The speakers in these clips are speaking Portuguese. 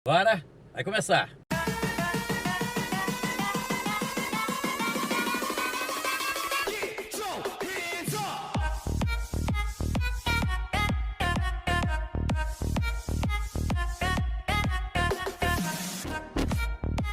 Bora, vai começar.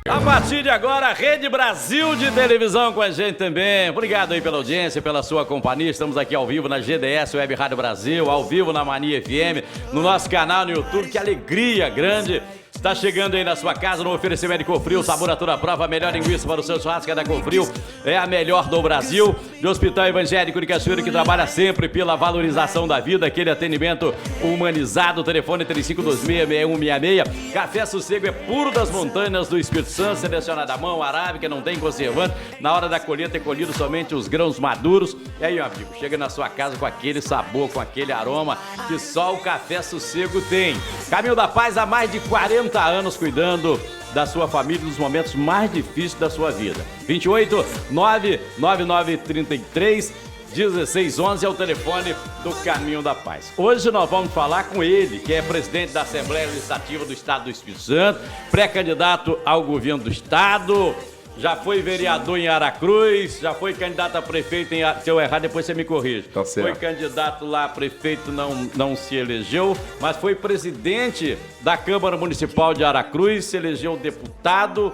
A partir de agora, a Rede Brasil de televisão com a gente também. Obrigado aí pela audiência, pela sua companhia. Estamos aqui ao vivo na GDS Web Rádio Brasil, ao vivo na Mania FM, no nosso canal no YouTube. Que alegria grande. Está chegando aí na sua casa no oferecimento de Cofril, sabor a toda prova, a melhor linguiça para o seu churrasco é da Cofril, é a melhor do Brasil. De Hospital Evangélico de Cachoeiro, que trabalha sempre pela valorização da vida, aquele atendimento humanizado, telefone 3526-6166. Café Sossego é puro das montanhas do Espírito Santo, selecionado à mão, arábica, não tem conservante. Na hora da colheita é colhido somente os grãos maduros. E aí, meu amigo, chega na sua casa com aquele sabor, com aquele aroma que só o Café Sossego tem. Caminho da Paz há mais de 40 anos cuidando da sua família nos momentos mais difíceis da sua vida. 28 99933 1611 é o telefone do Caminho da Paz. Hoje nós vamos falar com ele, que é presidente da Assembleia Legislativa do Estado do Espírito Santo, pré-candidato ao governo do Estado, já foi vereador em Aracruz, já foi candidato a prefeito em... Se eu errar, depois você me corrige. Tá certo. Foi candidato lá a prefeito, não se elegeu, mas foi presidente da Câmara Municipal de Aracruz, se elegeu deputado,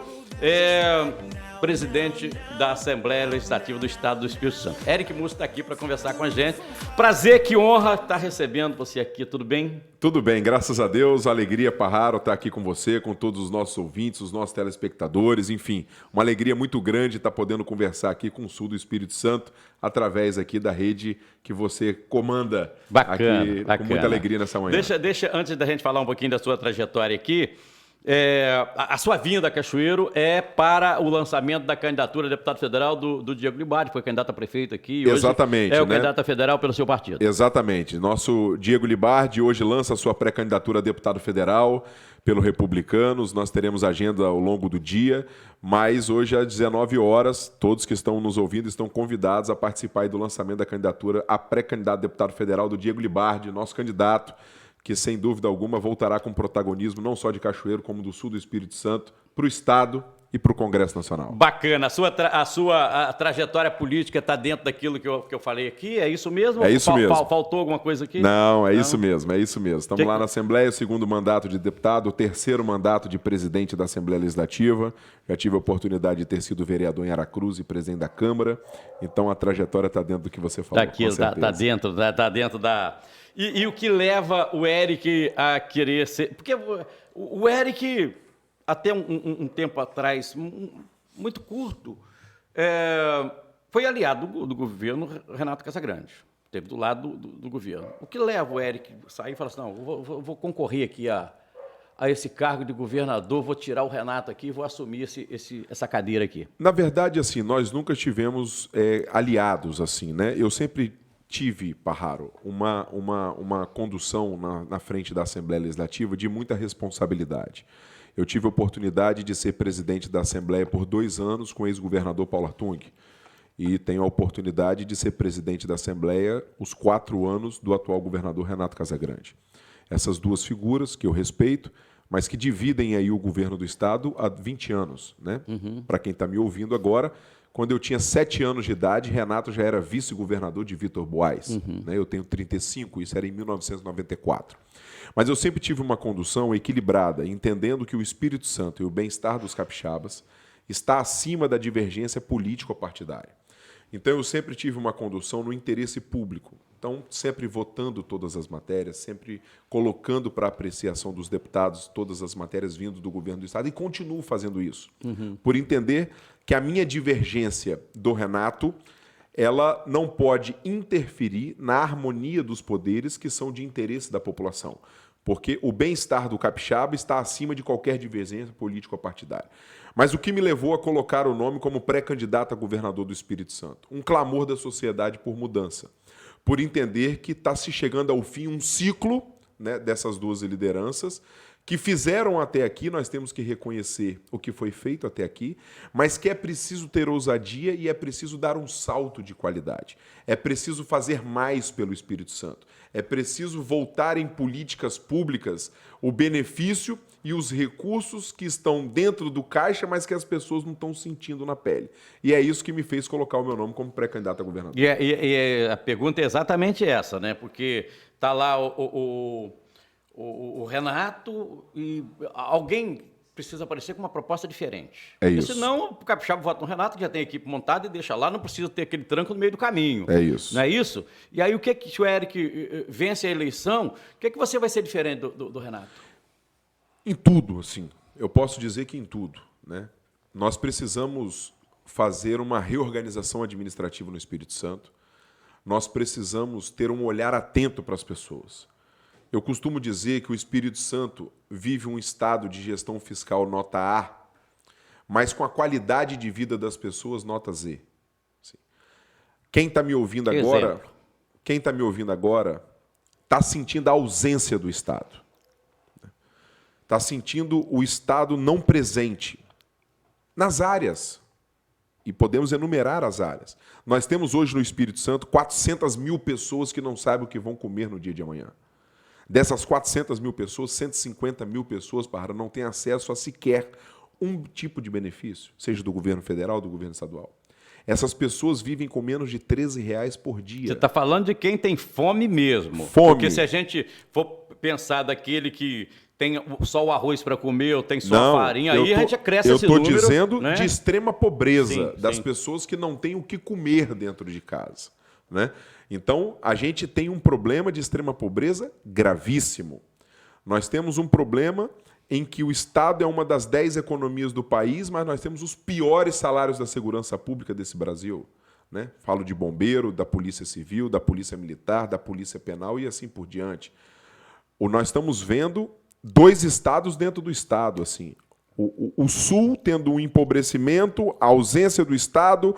presidente da Assembleia Legislativa do Estado do Espírito Santo. Eric Musso está aqui para conversar com a gente. Prazer, que honra estar recebendo você aqui, tudo bem? Tudo bem, graças a Deus, alegria, Parraro, estar aqui com você, com todos os nossos ouvintes, os nossos telespectadores, enfim, uma alegria muito grande estar podendo conversar aqui com o Sul do Espírito Santo, através aqui da rede que você comanda. Bacana, aqui, bacana. Com muita alegria nessa manhã. Deixa, antes da gente falar um pouquinho da sua trajetória aqui, a sua vinda a Cachoeiro é para o lançamento da candidatura a deputado federal do Diego Libardi, foi candidato a prefeito aqui. E exatamente. Hoje é o né? candidato a federal pelo seu partido. Exatamente. Nosso Diego Libardi hoje lança a sua pré-candidatura a deputado federal pelo Republicanos. Nós teremos agenda ao longo do dia, mas hoje às 19 horas, todos que estão nos ouvindo estão convidados a participar aí do lançamento da candidatura a pré-candidato a deputado federal do Diego Libardi, nosso candidato, que sem dúvida alguma voltará com protagonismo não só de Cachoeiro, como do Sul do Espírito Santo, para o Estado e para o Congresso Nacional. Bacana. A sua trajetória política está dentro daquilo que eu falei aqui? É isso mesmo? É isso mesmo. Faltou alguma coisa aqui? Não, é isso mesmo, é isso mesmo. Estamos lá na Assembleia, o segundo mandato de deputado, o terceiro mandato de presidente da Assembleia Legislativa. Já tive a oportunidade de ter sido vereador em Aracruz e presidente da Câmara. Então a trajetória está dentro do que você falou. Está dentro da... E o que leva o Eric a querer ser... Porque o Eric, até um tempo atrás, muito curto, foi aliado do governo Renato Casagrande. Esteve do lado do governo. O que leva o Eric a sair e falar assim, não, vou concorrer aqui a esse cargo de governador, vou tirar o Renato aqui e vou assumir essa cadeira aqui? Na verdade, assim, nós nunca tivemos aliados, assim, né? Eu sempre tive, Parraro, uma condução na frente da Assembleia Legislativa de muita responsabilidade. Eu tive a oportunidade de ser presidente da Assembleia por 2 anos com o ex-governador Paulo Artung e tenho a oportunidade de ser presidente da Assembleia os 4 anos do atual governador Renato Casagrande. Essas duas figuras que eu respeito, mas que dividem aí o governo do Estado há 20 anos, né? Para quem está me ouvindo agora, quando eu tinha 7 anos de idade, Renato já era vice-governador de Vitor Boaz. Né? Eu tenho 35, isso era em 1994. Mas eu sempre tive uma condução equilibrada, entendendo que o Espírito Santo e o bem-estar dos capixabas está acima da divergência político-partidária. Então eu sempre tive uma condução no interesse público. Então, sempre votando todas as matérias, sempre colocando para apreciação dos deputados todas as matérias vindo do governo do Estado e continuo fazendo isso. Por entender que a minha divergência do Renato, ela não pode interferir na harmonia dos poderes que são de interesse da população. Porque o bem-estar do capixaba está acima de qualquer divergência político-partidária. Mas o que me levou a colocar o nome como pré-candidato a governador do Espírito Santo? Um clamor da sociedade por mudança. Por entender que está se chegando ao fim um ciclo, né, dessas duas lideranças, que fizeram até aqui, nós temos que reconhecer o que foi feito até aqui, mas que é preciso ter ousadia e é preciso dar um salto de qualidade. É preciso fazer mais pelo Espírito Santo. É preciso voltar em políticas públicas o benefício e os recursos que estão dentro do caixa, mas que as pessoas não estão sentindo na pele. E é isso que me fez colocar o meu nome como pré-candidato a governador. E a pergunta é exatamente essa, né? Porque está lá o Renato e alguém precisa aparecer com uma proposta diferente. É Porque isso. senão o capixaba vota no Renato, que já tem a equipe montada e deixa lá, não precisa ter aquele tranco no meio do caminho. É isso. Não é isso? E aí se o Eric vence a eleição, o que você vai ser diferente do Renato? Em tudo, assim. Eu posso dizer que em tudo, né? Nós precisamos fazer uma reorganização administrativa no Espírito Santo. Nós precisamos ter um olhar atento para as pessoas. Eu costumo dizer que o Espírito Santo vive um estado de gestão fiscal nota A, mas com a qualidade de vida das pessoas nota Z. Quem está me ouvindo agora, está sentindo a ausência do Estado. Está sentindo o Estado não presente nas áreas. E podemos enumerar as áreas. Nós temos hoje no Espírito Santo 400 mil pessoas que não sabem o que vão comer no dia de amanhã. Dessas 400 mil pessoas, 150 mil pessoas, Parra, não têm acesso a sequer um tipo de benefício, seja do governo federal ou do governo estadual. Essas pessoas vivem com menos de R$13 por dia. Você está falando de quem tem fome mesmo. Fome. Porque se a gente for pensar daquele que tem só o arroz para comer ou tem só a farinha, aí a gente cresce esse número. Eu estou dizendo, né? De extrema pobreza, Sim, das sim. pessoas que não têm o que comer dentro de casa, né? Então, a gente tem um problema de extrema pobreza gravíssimo. Nós temos um problema em que o Estado é uma das 10 economias do país, mas nós temos os piores salários da segurança pública desse Brasil, né? Falo de bombeiro, da Polícia Civil, da Polícia Militar, da Polícia Penal e assim por diante. Nós estamos vendo 2 estados dentro do Estado, assim. O Sul tendo um empobrecimento, a ausência do Estado,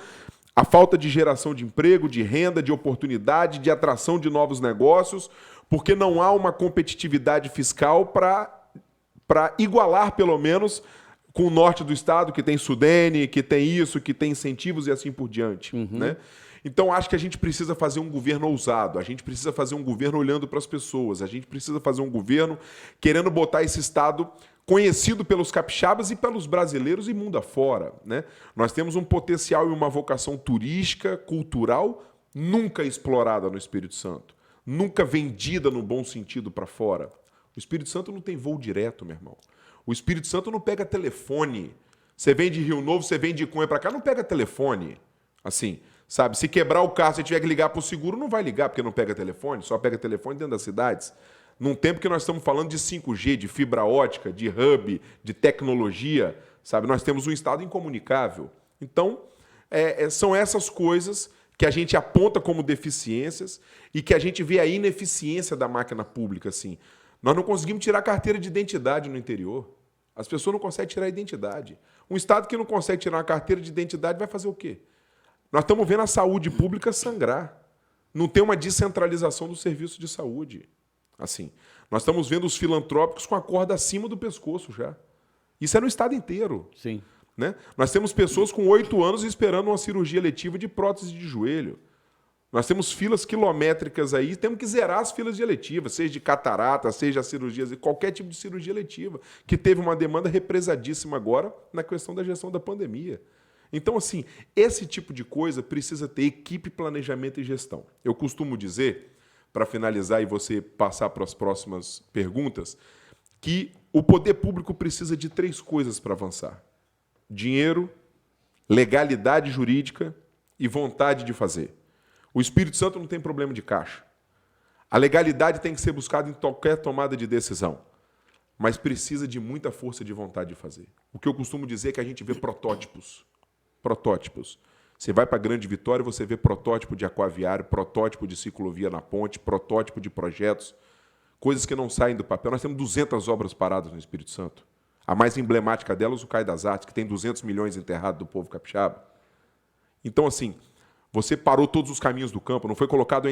a falta de geração de emprego, de renda, de oportunidade, de atração de novos negócios, porque não há uma competitividade fiscal para igualar, pelo menos, com o norte do Estado, que tem Sudene, que tem isso, que tem incentivos e assim por diante. Né? Então, acho que a gente precisa fazer um governo ousado, a gente precisa fazer um governo olhando para as pessoas, a gente precisa fazer um governo querendo botar esse Estado conhecido pelos capixabas e pelos brasileiros e mundo afora, né? Nós temos um potencial e uma vocação turística, cultural, nunca explorada no Espírito Santo, nunca vendida no bom sentido para fora. O Espírito Santo não tem voo direto, meu irmão. O Espírito Santo não pega telefone. Você vem de Rio Novo, você vem de Cunha para cá, não pega telefone. Assim, sabe? Se quebrar o carro, se tiver que ligar para o seguro, não vai ligar porque não pega telefone, só pega telefone dentro das cidades. Num tempo que nós estamos falando de 5G, de fibra ótica, de hub, de tecnologia, sabe? Nós temos um Estado incomunicável. Então, são essas coisas que a gente aponta como deficiências e que a gente vê a ineficiência da máquina pública, assim. Nós não conseguimos tirar carteira de identidade no interior. As pessoas não conseguem tirar a identidade. Um Estado que não consegue tirar uma carteira de identidade vai fazer o quê? Nós estamos vendo a saúde pública sangrar. Não tem uma descentralização do serviço de saúde. Assim, nós estamos vendo os filantrópicos com a corda acima do pescoço já. Isso é no Estado inteiro. Sim. Né? Nós temos pessoas com 8 anos esperando uma cirurgia eletiva de prótese de joelho. Nós temos filas quilométricas aí, temos que zerar as filas de eletiva, seja de catarata, seja cirurgias, qualquer tipo de cirurgia eletiva, que teve uma demanda represadíssima agora na questão da gestão da pandemia. Então, assim, esse tipo de coisa precisa ter equipe, planejamento e gestão. Eu costumo dizer, para finalizar e você passar para as próximas perguntas, que o poder público precisa de 3 coisas para avançar: dinheiro, legalidade jurídica e vontade de fazer. O Espírito Santo não tem problema de caixa. A legalidade tem que ser buscada em qualquer tomada de decisão, mas precisa de muita força de vontade de fazer. O que eu costumo dizer é que a gente vê protótipos. Protótipos. Você vai para a Grande Vitória, você vê protótipo de aquaviário, protótipo de ciclovia na ponte, protótipo de projetos, coisas que não saem do papel. Nós temos 200 obras paradas no Espírito Santo. A mais emblemática delas, o Cais das Artes, que tem 200 milhões enterrados do povo capixaba. Então, assim, você parou todos os caminhos do campo, não foi colocado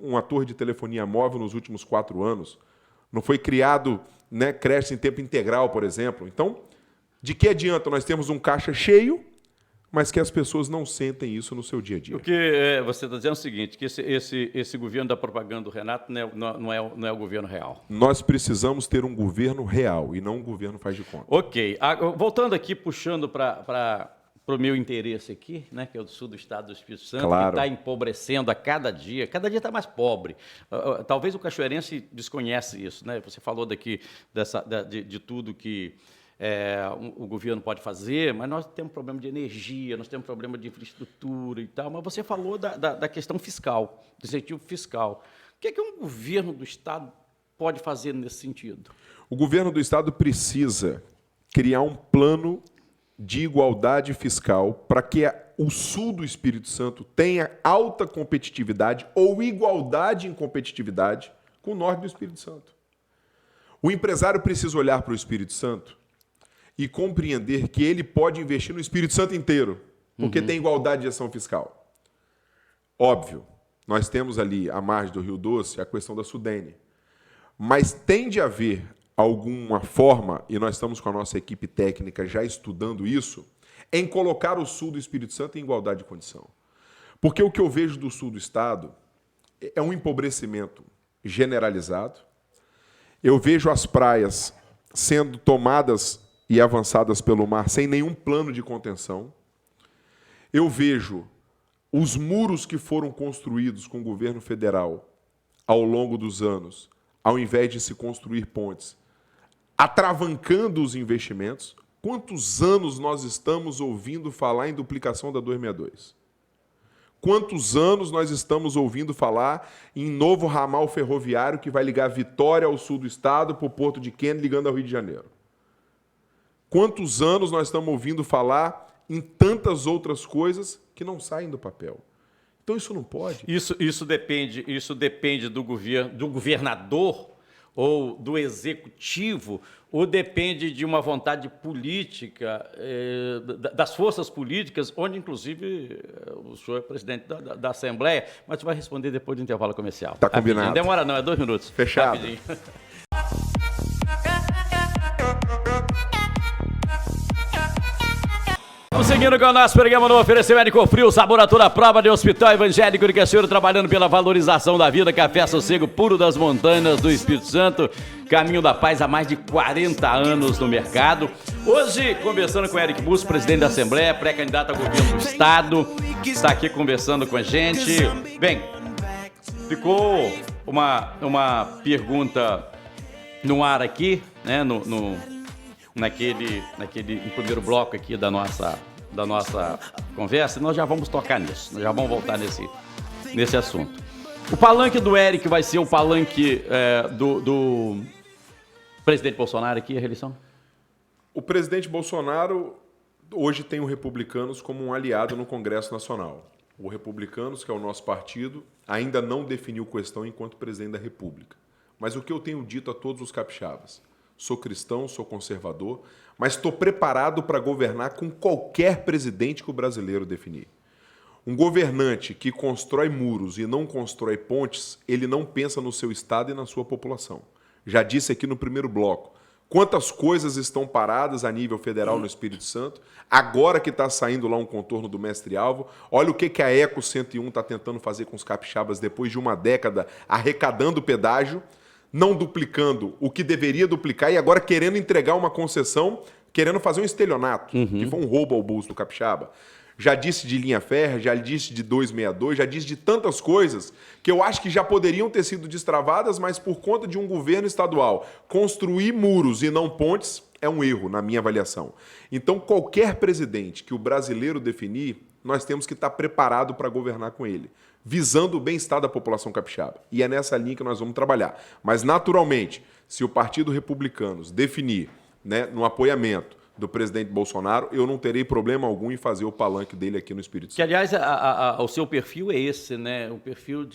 uma torre de telefonia móvel nos últimos 4 anos, Não foi criado, né, creche em tempo integral, por exemplo. Então, de que adianta nós termos um caixa cheio, mas que as pessoas não sentem isso no seu dia a dia? O que você está dizendo é o seguinte, que esse governo da propaganda do Renato não é o governo real. Nós precisamos ter um governo real e não um governo faz de conta. Ok. Voltando aqui, puxando para o meu interesse aqui, né, que é o do sul do estado do Espírito Santo, Claro. que está empobrecendo a cada dia está mais pobre. Talvez o cachoeirense desconhece isso, né? Você falou daqui de tudo que o governo pode fazer, mas nós temos problema de energia, nós temos problema de infraestrutura e tal, mas você falou da questão fiscal, do incentivo fiscal. O que é que um governo do estado pode fazer nesse sentido? O governo do estado precisa criar um plano de igualdade fiscal para que o sul do Espírito Santo tenha alta competitividade ou igualdade em competitividade com o norte do Espírito Santo. O empresário precisa olhar para o Espírito Santo e compreender que ele pode investir no Espírito Santo inteiro, porque tem igualdade de ação fiscal. Óbvio, nós temos ali, à margem do Rio Doce, a questão da Sudene. Mas tem de haver alguma forma, e nós estamos com a nossa equipe técnica já estudando isso, em colocar o sul do Espírito Santo em igualdade de condição. Porque o que eu vejo do sul do estado é um empobrecimento generalizado. Eu vejo as praias sendo tomadas e avançadas pelo mar sem nenhum plano de contenção. Eu vejo os muros que foram construídos com o governo federal ao longo dos anos, ao invés de se construir pontes, atravancando os investimentos. Quantos anos nós estamos ouvindo falar em duplicação da 262? Quantos anos nós estamos ouvindo falar em novo ramal ferroviário que vai ligar Vitória ao sul do estado para o Porto de Kennedy, ligando ao Rio de Janeiro? Quantos anos nós estamos ouvindo falar em tantas outras coisas que não saem do papel? Então isso não pode. Isso depende do governador ou do executivo, ou depende de uma vontade política, das forças políticas, onde, inclusive, o senhor é presidente da Assembleia, mas você vai responder depois do intervalo comercial. Está combinado. Rapidinho. Demora não, é 2 minutos. Fechado. Rapidinho. Vamos seguindo com o nosso programa no oferecimento Frio, sabor a toda prova de Hospital Evangélico de Cachoeiro, trabalhando pela valorização da vida, café sossego puro das montanhas do Espírito Santo, Caminho da Paz há mais de 40 anos no mercado. Hoje, conversando com o Eric Busso, presidente da Assembleia, pré-candidato ao governo do Estado, está aqui conversando com a gente. Bem, ficou uma pergunta no ar aqui, né, naquele primeiro bloco aqui da nossa conversa, e nós já vamos tocar nisso, nós já vamos voltar nesse assunto. O palanque do Eric vai ser o palanque do presidente Bolsonaro aqui, a reeleição? O presidente Bolsonaro hoje tem o Republicanos como um aliado no Congresso Nacional. O Republicanos, que é o nosso partido, ainda não definiu questão enquanto presidente da República. Mas o que eu tenho dito a todos os capixabas: sou cristão, sou conservador, mas estou preparado para governar com qualquer presidente que o brasileiro definir. Um governante que constrói muros e não constrói pontes, ele não pensa no seu estado e na sua população. Já disse aqui no primeiro bloco, quantas coisas estão paradas a nível federal no Espírito Santo, agora que está saindo lá um contorno do Mestre-Alvo. Olha o que a Eco 101 está tentando fazer com os capixabas depois de uma década, arrecadando pedágio, não duplicando o que deveria duplicar e agora querendo entregar uma concessão, querendo fazer um estelionato, que foi um roubo ao bolso do capixaba. Já disse de linha férrea, já disse de 262, já disse de tantas coisas que eu acho que já poderiam ter sido destravadas, mas por conta de um governo estadual construir muros e não pontes é um erro, na minha avaliação. Então, qualquer presidente que o brasileiro definir, nós temos que estar preparado para governar com ele, visando o bem-estar da população capixaba. E é nessa linha que nós vamos trabalhar. Mas, naturalmente, se o Partido Republicanos definir, né, no apoiamento do presidente Bolsonaro, eu não terei problema algum em fazer o palanque dele aqui no Espírito Santo. Que, aliás, o seu perfil é esse, né? O perfil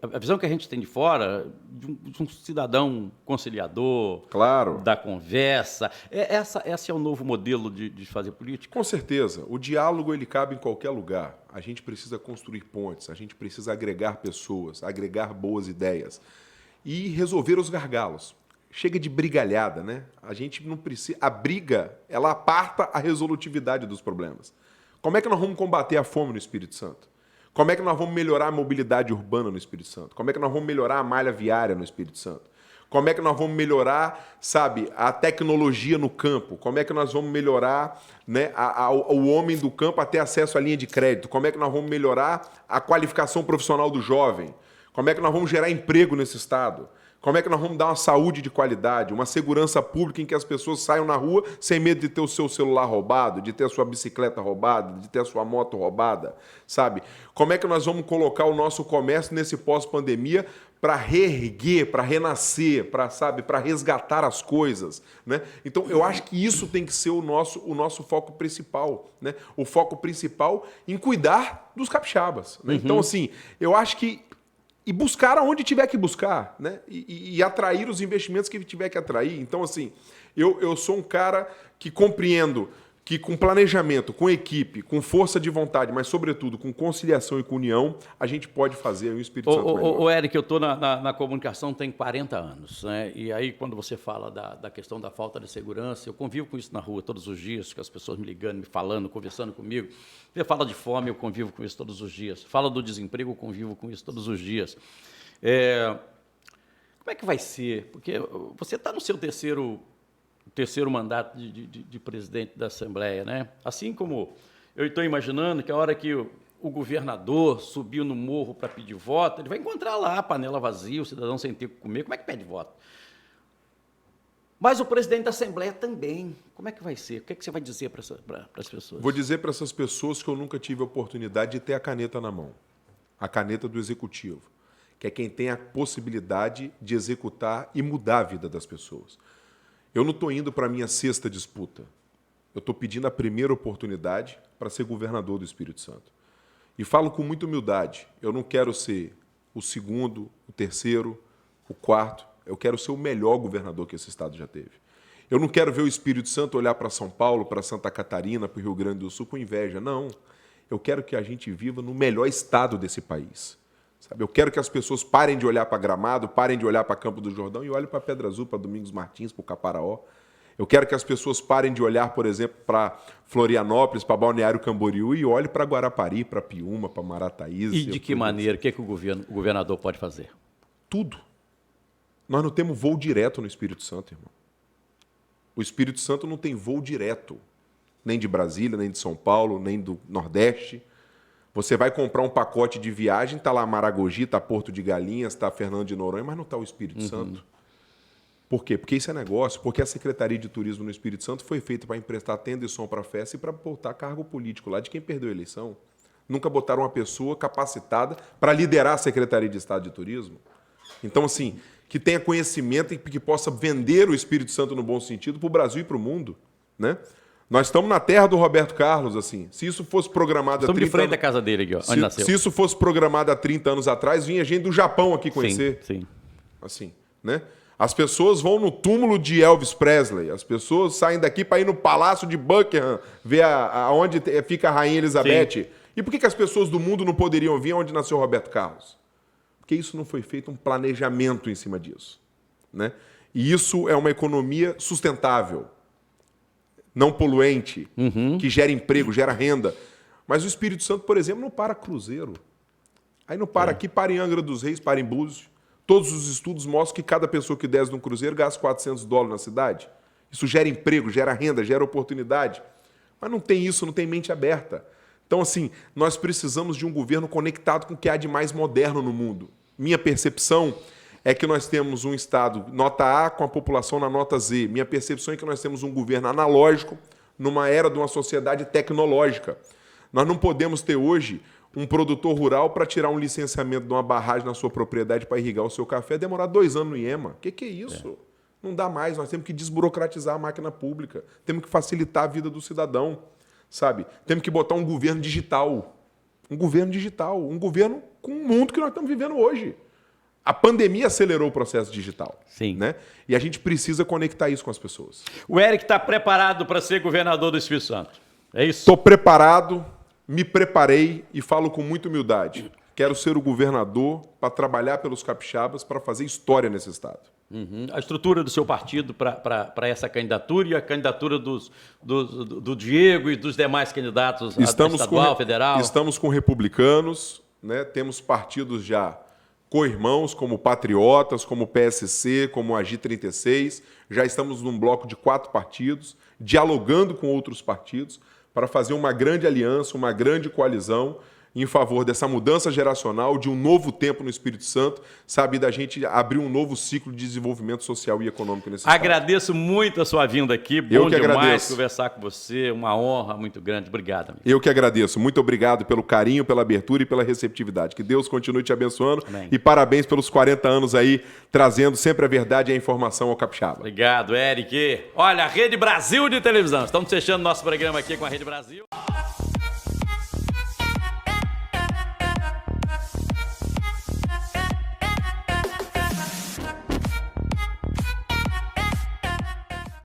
a visão que a gente tem de fora de um cidadão conciliador, claro, da conversa. Esse é o novo modelo de fazer política? Com certeza. O diálogo, ele cabe em qualquer lugar. A gente precisa construir pontes, a gente precisa agregar pessoas, agregar boas ideias. e resolver os gargalos. Chega de brigalhada, né? A gente não precisa... A briga, ela aparta a resolutividade dos problemas. Como é que nós vamos combater a fome no Espírito Santo? Como é que nós vamos melhorar a mobilidade urbana no Espírito Santo? Como é que nós vamos melhorar a malha viária no Espírito Santo? Como é que nós vamos melhorar, sabe, a tecnologia no campo? Como é que nós vamos melhorar, né, o homem do campo a ter acesso à linha de crédito? Como é que nós vamos melhorar a qualificação profissional do jovem? Como é que nós vamos gerar emprego nesse estado? Como é que nós vamos dar uma saúde de qualidade, uma segurança pública em que as pessoas saiam na rua sem medo de ter o seu celular roubado, de ter a sua bicicleta roubada, de ter a sua moto roubada, sabe? Como é que nós vamos colocar o nosso comércio nesse pós-pandemia para reerguer, para renascer, para resgatar as coisas, né? Então, eu acho que isso tem que ser o nosso foco principal, né? O foco principal em cuidar dos capixabas, né? Então, assim, eu acho que e buscar aonde tiver que buscar, né? E atrair os investimentos que tiver que atrair. Então, assim, eu sou um cara que compreendo que com planejamento, com equipe, com força de vontade, mas, sobretudo, com conciliação e com união, a gente pode fazer o Espírito Santo melhor. Ô, Eric, eu estou na comunicação tem 40 anos, né? E aí, quando você fala da questão da falta de segurança, eu convivo com isso na rua todos os dias, com as pessoas me ligando, me falando, conversando comigo. Você fala de fome, eu convivo com isso todos os dias. Fala do desemprego, eu convivo com isso todos os dias. Como é que vai ser? Porque você está no seu terceiro mandato de presidente da Assembleia, né? Assim como eu estou imaginando que a hora que o governador subiu no morro para pedir voto, ele vai encontrar lá a panela vazia, o cidadão sem ter o que comer, como é que pede voto? Mas o presidente da Assembleia também, como é que vai ser? O que é que você vai dizer para as pessoas? Vou dizer para essas pessoas que eu nunca tive a oportunidade de ter a caneta na mão, a caneta do Executivo, que é quem tem a possibilidade de executar e mudar a vida das pessoas. Eu não estou indo para a minha sexta disputa. Eu estou pedindo a primeira oportunidade para ser governador do Espírito Santo. E falo com muita humildade. Eu não quero ser o segundo, o terceiro, o quarto. Eu quero ser o melhor governador que esse estado já teve. Eu não quero ver o Espírito Santo olhar para São Paulo, para Santa Catarina, para o Rio Grande do Sul com inveja. Não. Eu quero que a gente viva no melhor estado desse país. Sabe? Eu quero que as pessoas parem de olhar para Gramado, parem de olhar para Campo do Jordão e olhem para Pedra Azul, para Domingos Martins, para o Caparaó. Eu quero que as pessoas parem de olhar, por exemplo, para Florianópolis, para Balneário Camboriú e olhem para Guarapari, para Piúma, para Marataízes. E de que maneira? O que o governador pode fazer? Tudo. Nós não temos voo direto no Espírito Santo, irmão. O Espírito Santo não tem voo direto, nem de Brasília, nem de São Paulo, nem do Nordeste. Você vai comprar um pacote de viagem, está lá Maragogi, está Porto de Galinhas, está Fernando de Noronha, mas não está o Espírito Santo. Por quê? Porque isso é negócio, porque a Secretaria de Turismo no Espírito Santo foi feita para emprestar tenda e som para a festa e para botar cargo político lá de quem perdeu a eleição. Nunca botaram uma pessoa capacitada para liderar a Secretaria de Estado de Turismo. Então, assim, que tenha conhecimento e que possa vender o Espírito Santo no bom sentido para o Brasil e para o mundo, né? Nós estamos na terra do Roberto Carlos, assim. Se isso fosse programado há 30 anos... Estamos de frente da casa dele aqui, ó, onde nasceu. Se isso fosse programado há 30 anos atrás, vinha gente do Japão aqui conhecer. Sim. Assim, né? As pessoas vão no túmulo de Elvis Presley. As pessoas saem daqui para ir no Palácio de Buckingham, ver aonde fica a Rainha Elizabeth. Sim. E por que as pessoas do mundo não poderiam vir onde nasceu Roberto Carlos? Porque isso não foi feito um planejamento em cima disso, né? E isso é uma economia sustentável, não poluente, que gera emprego, gera renda. Mas o Espírito Santo, por exemplo, não para cruzeiro. Aí não para aqui, para em Angra dos Reis, para em Búzios. Todos os estudos mostram que cada pessoa que desce num cruzeiro gasta $400 na cidade. Isso gera emprego, gera renda, gera oportunidade. Mas não tem isso, não tem mente aberta. Então, assim, nós precisamos de um governo conectado com o que há de mais moderno no mundo. Minha percepção é que nós temos um Estado nota A com a população na nota Z. Minha percepção é que nós temos um governo analógico numa era de uma sociedade tecnológica. Nós não podemos ter hoje um produtor rural para tirar um licenciamento de uma barragem na sua propriedade para irrigar o seu café, demorar 2 anos no IEMA. O que é isso? Não dá mais. Nós temos que desburocratizar a máquina pública. Temos que facilitar a vida do cidadão, sabe? Temos que botar um governo digital. Um governo digital. Um governo com o mundo que nós estamos vivendo hoje. A pandemia acelerou o processo digital. Sim. Né? E a gente precisa conectar isso com as pessoas. O Eric está preparado para ser governador do Espírito Santo. É isso? Estou preparado, me preparei e falo com muita humildade. quero ser o governador para trabalhar pelos capixabas, para fazer história nesse estado. A estrutura do seu partido para essa candidatura e a candidatura do Diego e dos demais candidatos estadual, federal? Estamos com republicanos, né? Temos partidos já co-irmãos, como Patriotas, como PSC, como Agi 36. Já estamos num bloco de 4 partidos, dialogando com outros partidos para fazer uma grande aliança, uma grande coalizão em favor dessa mudança geracional, de um novo tempo no Espírito Santo, sabe, da gente abrir um novo ciclo de desenvolvimento social e econômico nesse estado. Agradeço muito a sua vinda aqui. Bom demais conversar com você, uma honra muito grande. Obrigado, amigo. Eu que agradeço. Muito obrigado pelo carinho, pela abertura e pela receptividade. Que Deus continue te abençoando. Amém. E parabéns pelos 40 anos aí, trazendo sempre a verdade e a informação ao capixaba. Obrigado, Eric. Olha, a Rede Brasil de televisão. Estamos fechando nosso programa aqui com a Rede Brasil.